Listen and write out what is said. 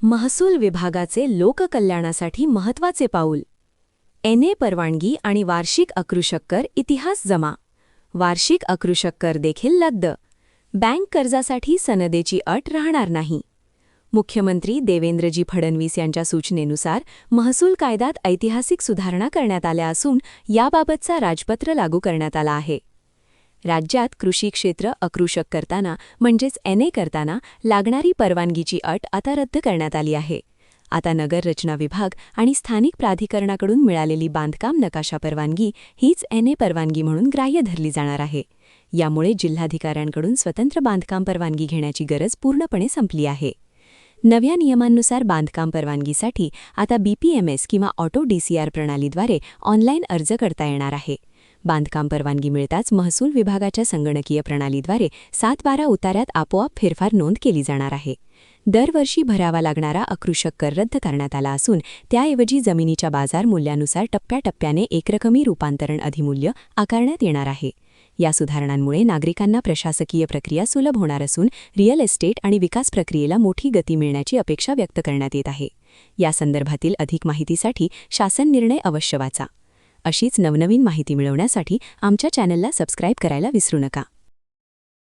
महसूल विभागाचे लोककल्याणासाठी महत्त्वाचे पाऊल. एनए परवानगी आणि वार्षिक अकृषक कर इतिहास जमा. वार्षिक अकृषक कर देखील रद्द. बँक कर्जासाठी सनदेची अट राहणार नाही. मुख्यमंत्री देवेंद्रजी फडणवीस यांच्या सूचनेनुसार महसूल कायद्यात ऐतिहासिक सुधारणा करण्यात आल्या असून याबाबतचा राजपत्र लागू करण्यात आला आहे. राज्यात कृषी क्षेत्र अकृषक करताना म्हणजेच एनए करताना लागणारी परवानगीची अट आता रद्द करण्यात आली आहे. आता नगर रचना विभाग आणि स्थानिक प्राधिकरणाकडून मिळालेली बांधकाम नकाशा परवानगी हीच एनए परवानगी म्हणून ग्राह्य धरली जाणार आहे. यामुळे जिल्हाधिकाऱ्यांकडून स्वतंत्र बांधकाम परवानगी घेण्याची गरज पूर्णपणे संपली आहे. नव्या नियमांनुसार बांधकाम परवानगीसाठी आता बीपीएमएस किंवा ऑटो डीसीआर प्रणालीद्वारे ऑनलाईन अर्ज करता येणार आहे. बांधकाम परवानगी मिळताच महसूल विभागाच्या संगणकीय प्रणालीद्वारे 7-12 उताऱ्यात आपोआप फेरफार नोंद केली जाणार आहे. दरवर्षी भरावा लागणारा अकृषक कर रद्द करण्यात आला असून त्याऐवजी जमिनीच्या बाजार मूल्यानुसार टप्प्याटप्प्याने एकरकमी रूपांतरण अधिमूल्य आकारण्यात येणार आहे. या सुधारणांमुळे नागरिकांना प्रशासकीय प्रक्रिया सुलभ होणार असून रिअल एस्टेट आणि विकास प्रक्रियेला मोठी गती मिळण्याची अपेक्षा व्यक्त करण्यात येत आहे. या संदर्भातील अधिक माहितीसाठी शासन निर्णय अवश्य वाचा. अशीच नवनवीन माहिती मिळवण्यासाठी आमच्या चॅनलला सबस्क्राईब करायला विसरू नका.